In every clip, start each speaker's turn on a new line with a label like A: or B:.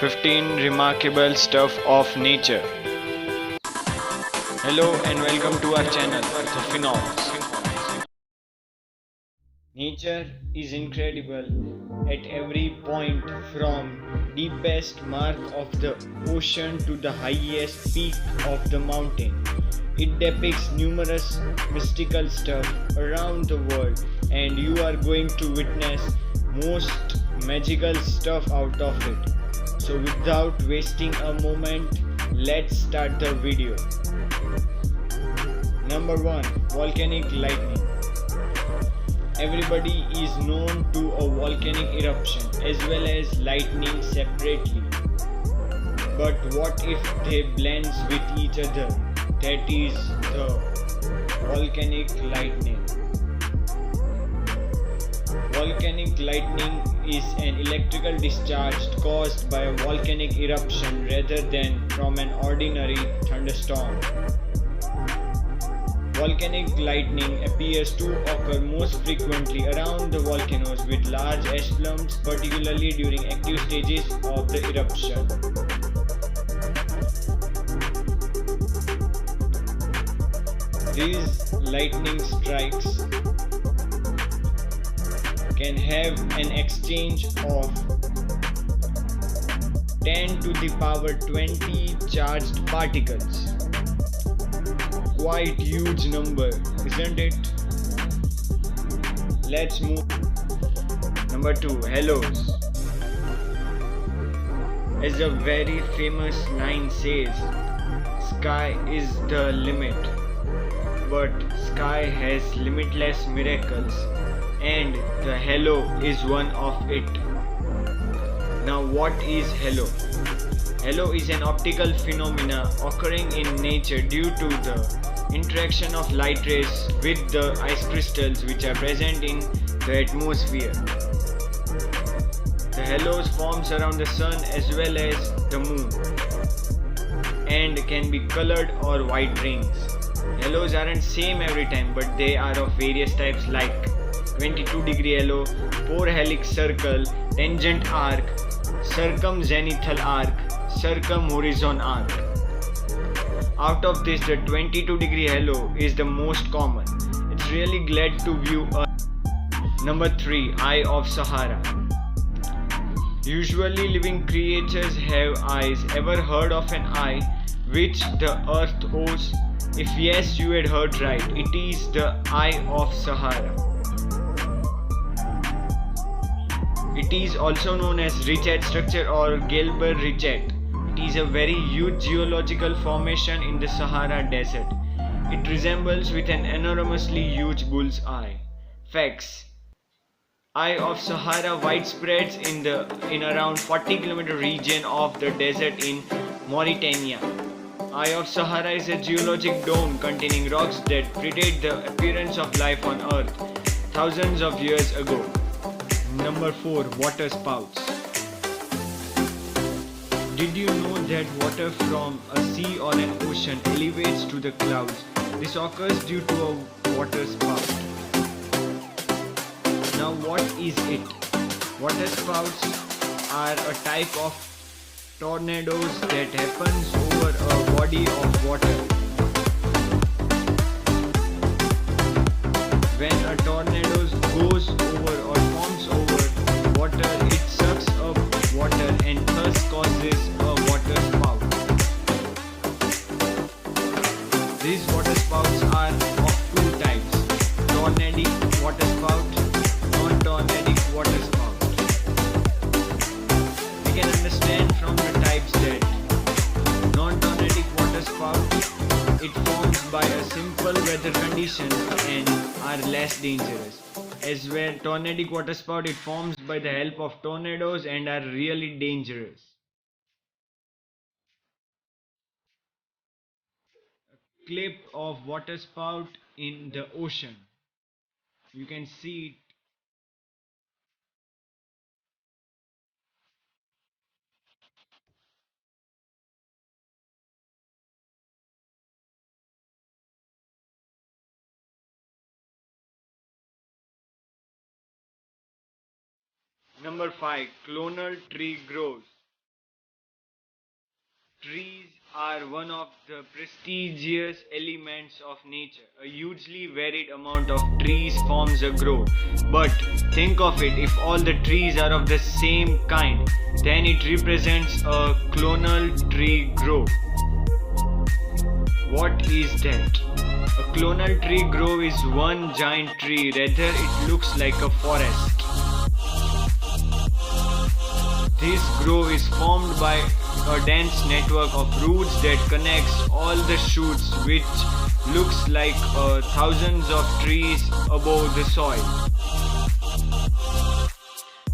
A: 15 remarkable stuff of nature. Hello and welcome to our channel, The Phenoms. Nature is incredible at every point, from deepest mark of the ocean to the highest peak of the mountain. It depicts numerous mystical stuff around the world, and you are going to witness most magical stuff out of it. So without wasting a moment, let's start the video. Number 1. Volcanic lightning. Everybody is known to a volcanic eruption as well as lightning separately. But what if they blend with each other? That is the volcanic lightning. Volcanic lightning is an electrical discharge caused by a volcanic eruption rather than from an ordinary thunderstorm. Volcanic lightning appears to occur most frequently around the volcanoes with large ash plumes, particularly during active stages of the eruption. These lightning strikes can have an exchange of 10 to the power 20 charged particles. Quite huge number, isn't it? Let's move. Number 2. Halos. As a very famous line says, sky is the limit. But sky has limitless miracles, and the halo is one of it. Now what is halo? Halo is an optical phenomena occurring in nature due to the interaction of light rays with the ice crystals which are present in the atmosphere. The halos forms around the sun as well as the moon and can be colored or white rings. Halos aren't same every time, but they are of various types like 22-degree halo, 4-helix circle, tangent arc, circumzenithal arc, circumhorizon arc. Out of this, the 22-degree halo is the most common. It's really glad to view Earth. Number 3. Eye of Sahara. Usually living creatures have eyes. Ever heard of an eye which the Earth owes? If yes, you had heard right. It is the Eye of Sahara. It is also known as Richat structure or Gelber Richat. It is a very huge geological formation in the Sahara Desert. It resembles with an enormously huge bull's eye. Facts. Eye of Sahara widespread in around 40-kilometer region of the desert in Mauritania. Eye of Sahara is a geologic dome containing rocks that predate the appearance of life on Earth thousands of years ago. Number 4. Water spouts. Did you know that water from a sea or an ocean elevates to the clouds? This occurs due to a water spout. Now what is it? Water spouts are a type of tornadoes that happens over a body of water. When a tornado goes over or forms over water, it sucks up water and thus causes a water spout. These water spouts are of two types: tornadic water spout, non-tornadic water spout. We can understand from the types that non-tornadic water spout, it forms by a simple weather conditions and are less dangerous. As where tornadic water spout, it forms by the help of tornadoes and are really dangerous. Clip of water spout in the ocean. You can see it. Number 5. Clonal tree grows. Trees are one of the prestigious elements of nature. A hugely varied amount of trees forms a grove. But think of it, if all the trees are of the same kind, then it represents a clonal tree grove. What is that? A clonal tree grove is one giant tree, rather it looks like a forest. This grove is formed by a dense network of roots that connects all the shoots, which looks like thousands of trees above the soil.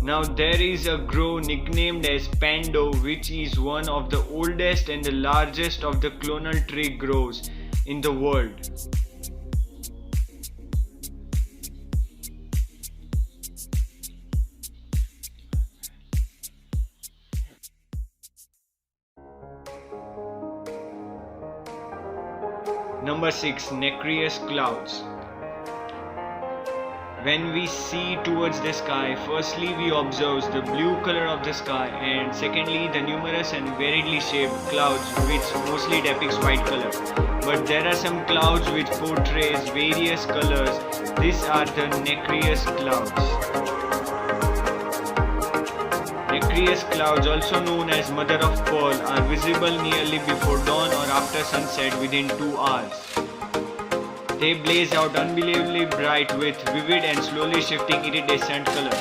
A: Now there is a grove nicknamed as Pando, which is one of the oldest and the largest of the clonal tree groves in the world. Number 6. Nacreous clouds. When we see towards the sky, firstly we observe the blue color of the sky, and secondly the numerous and variedly shaped clouds which mostly depicts white color. But there are some clouds which portrays various colors. These are the nacreous clouds. Nacreous clouds, also known as mother of pearl, are visible nearly before dawn or after sunset within 2 hours. They blaze out unbelievably bright with vivid and slowly shifting iridescent color.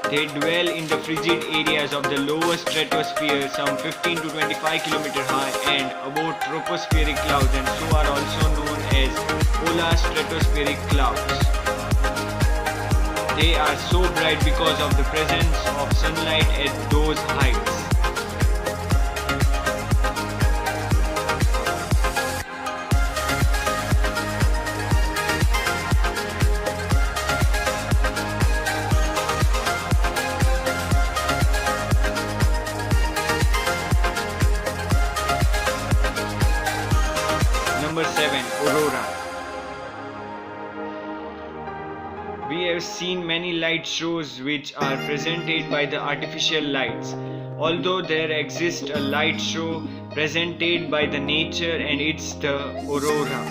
A: They dwell in the frigid areas of the lower stratosphere, some 15 to 25 km high, and above tropospheric clouds, and so are also known as polar stratospheric clouds. They are so bright because of the presence of sunlight at those heights. Number 7. Aurora. We have seen many light shows which are presented by the artificial lights. Although there exists a light show presented by the nature, and it's the aurora.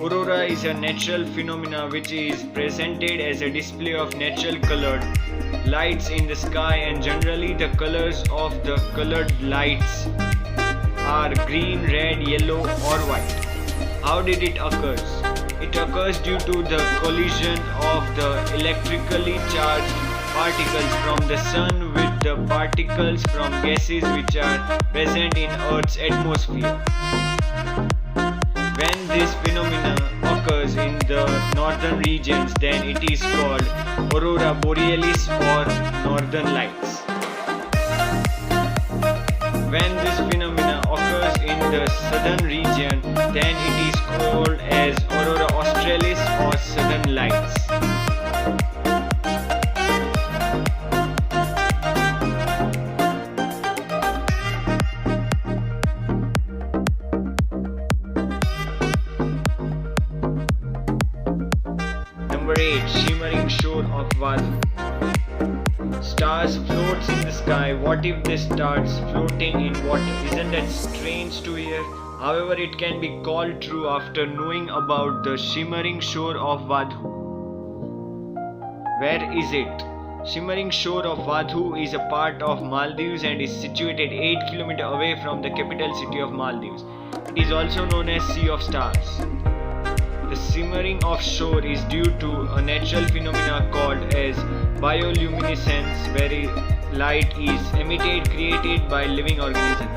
A: Aurora is a natural phenomena which is presented as a display of natural colored lights in the sky, and generally the colors of the colored lights are green, red, yellow or white. How did it occur? It occurs due to the collision of the electrically charged particles from the sun with the particles from gases which are present in Earth's atmosphere. When this phenomena occurs in the northern regions, then it is called aurora borealis or northern lights. When this phenomena occurs in the southern region, then it is called as aurora australis or southern lights. Number 8. Shimmering shore of Vadhu. Stars floats in the sky. What if they starts floating in water? Isn't that strange to hear? However, it can be called true after knowing about the shimmering shore of Vadhu. Where is it? Shimmering shore of Vadhu is a part of Maldives and is situated 8 km away from the capital city of Maldives. It is also known as Sea of Stars. The shimmering of shore is due to a natural phenomena called as bioluminescence, where light is emitted created by living organisms.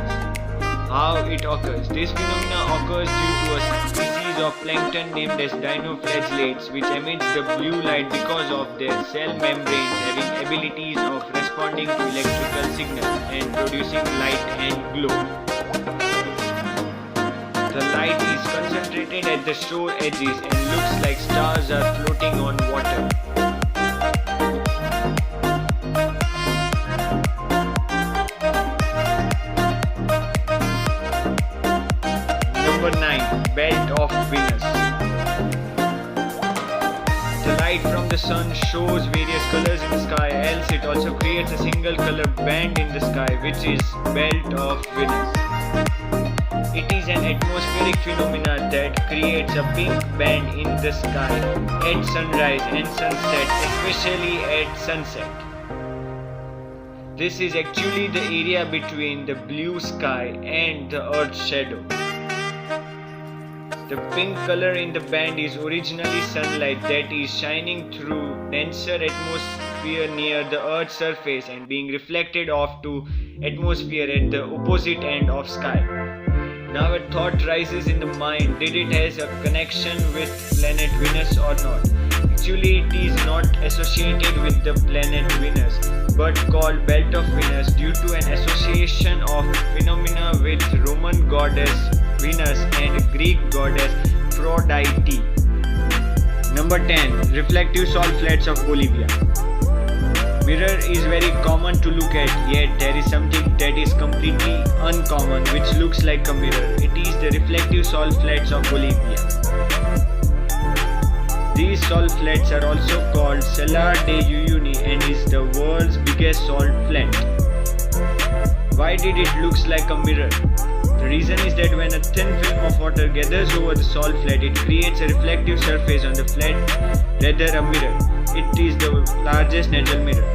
A: How it occurs? This phenomena occurs due to a species of plankton named as dinoflagellates, which emits the blue light because of their cell membranes having abilities of responding to electrical signals and producing light and glow. The light is concentrated at the shore edges and looks like stars are floating on water. Number 9. Belt of Venus. The light from the the sun shows various colors in the sky, else it also creates a single color band in the sky, which is belt of Venus. It is an atmospheric phenomena that creates a pink band in the sky at sunrise and sunset, especially at sunset. This is actually the area between the blue sky and the Earth's shadow. The pink color in the band is originally sunlight that is shining through denser atmosphere near the Earth's surface and being reflected off to atmosphere at the opposite end of sky. Now a thought rises in the mind, did it has a connection with planet Venus or not? Actually, it is not associated with the planet Venus, but called Belt of Venus due to an association of phenomena with Roman goddess Venus and Greek goddess Aphrodite. Number 10. Reflective salt flats of Bolivia. Mirror is very common to look at, yet there is something that is completely uncommon which looks like a mirror. It is the reflective salt flats of Bolivia. These salt flats are also called Salar de Uyuni and is the world's biggest salt flat. Why did it looks like a mirror? The reason is that when a thin film of water gathers over the salt flat, it creates a reflective surface on the flat, rather a mirror. It is the largest natural mirror.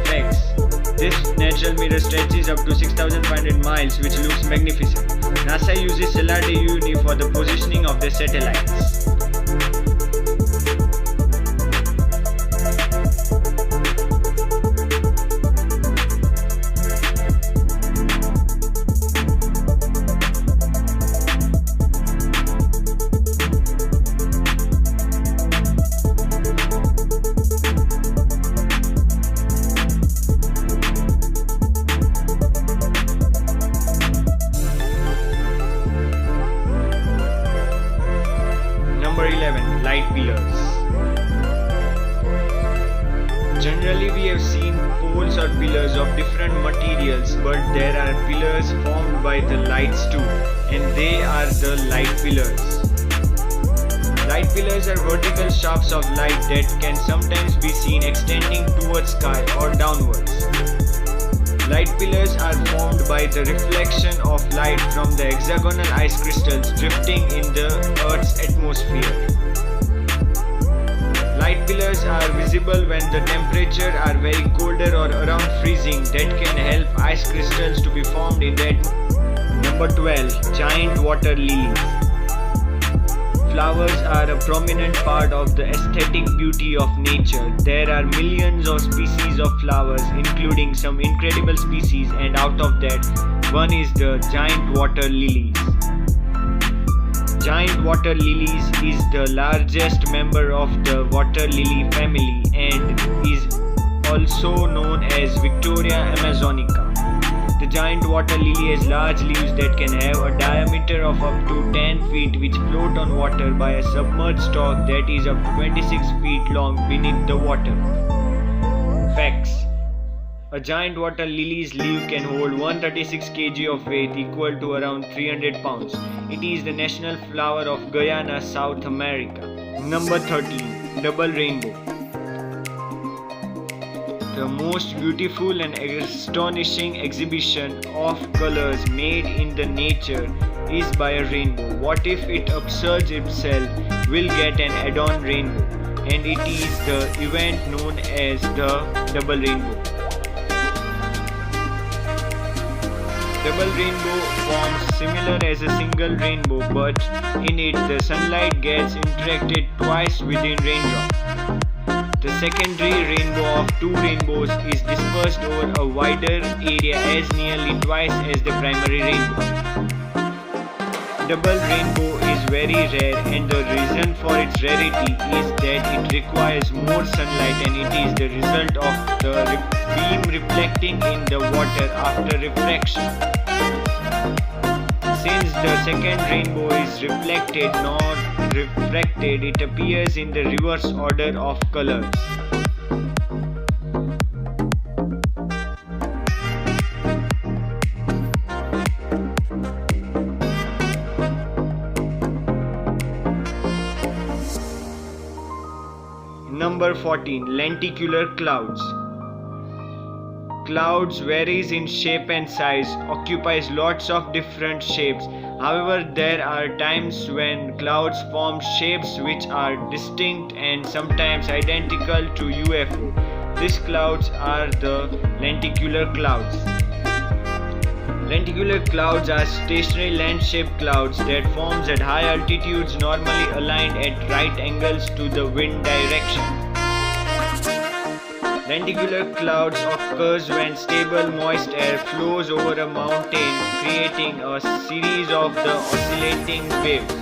A: Facts. This natural mirror stretches up to 6,500 miles, which looks magnificent. NASA uses Salar de Uyuni for the positioning of their satellites. Number 11. Light pillars. Generally we have seen poles or pillars of different materials, but there are pillars formed by the lights too, and they are the light pillars. Light pillars are vertical shafts of light that can sometimes be seen extending towards sky or downwards. Light pillars are formed by the reflection of light from the hexagonal ice crystals drifting in the Earth's atmosphere. Light pillars are visible when the temperatures are very colder or around freezing, that can help ice crystals to be formed in that. Number 12. Giant water lilies. Flowers are a prominent part of the aesthetic beauty of nature. There are millions of species of flowers, including some incredible species, and out of that, one is the giant water lilies. Giant water lilies is the largest member of the water lily family and is also known as Victoria amazonica. The giant water lily has large leaves that can have a diameter of up to 10 feet, which float on water by a submerged stalk that is up to 26 feet long beneath the water. Facts. A giant water lily's leaf can hold 136 kg of weight, equal to around 300 pounds. It is the national flower of Guyana, South America. Number 13. Double rainbow. The most beautiful and astonishing exhibition of colors made in the nature is by a rainbow. What if it upsurges itself? We'll get an add-on rainbow, and it is the event known as the double rainbow. Double rainbow forms similar as a single rainbow, but in it the sunlight gets interacted twice within raindrop. The secondary rainbow of two rainbows is dispersed over a wider area as nearly twice as the primary rainbow. Double rainbow is very rare, and the reason for its rarity is that it requires more sunlight, and it is the result of the beam reflecting in the water after refraction. Since the second rainbow is reflected, not refracted, it appears in the reverse order of colors. Number Number 14. Lenticular clouds. Clouds varies in shape and size, occupies lots of different shapes. However, there are times when clouds form shapes which are distinct and sometimes identical to UFO. These clouds are the lenticular clouds. Lenticular clouds are stationary land-shaped clouds that forms at high altitudes, normally aligned at right angles to the wind direction. Lenticular clouds occurs when stable moist air flows over a mountain, creating a series of the oscillating waves.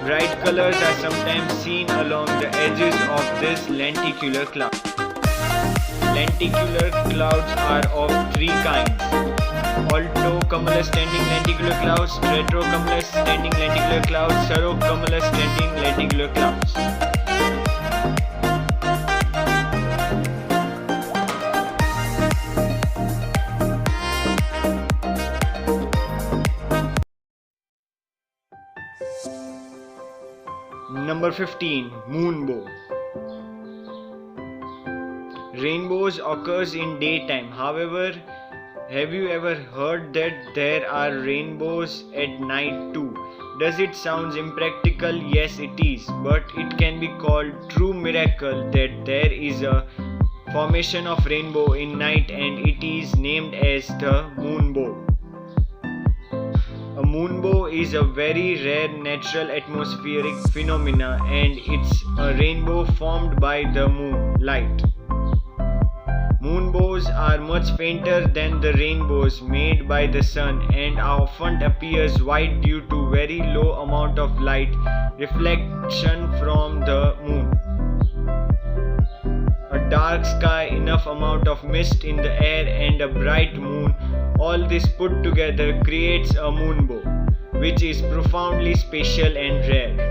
A: Bright colors are sometimes seen along the edges of this lenticular cloud. Lenticular clouds are of three kinds: altocumulus standing lenticular clouds, stratocumulus standing lenticular clouds, cirrocumulus standing lenticular clouds. Number 15. Moonbow. Rainbows occurs in daytime. However, have you ever heard that there are rainbows at night too? Does it sound impractical? Yes, it is. But it can be called true miracle that there is a formation of rainbow in night, and it is named as the moonbow. A moonbow is a very rare natural atmospheric phenomena, and it's a rainbow formed by the moon light. Moonbows are much fainter than the rainbows made by the sun and often appears white due to very low amount of light reflection from the moon. A dark sky, enough amount of mist in the air, and a bright moon, all this put together creates a moonbow, which is profoundly special and rare.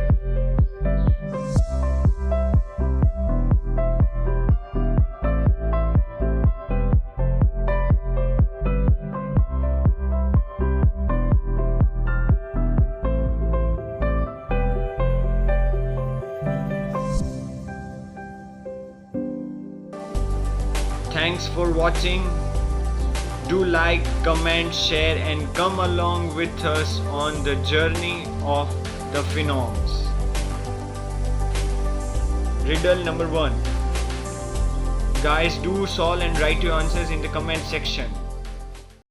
A: Thanks for watching. Do like, comment, share and come along with us on the journey of the phenoms. Riddle number 1. Guys, do solve and write your answers in the comment section.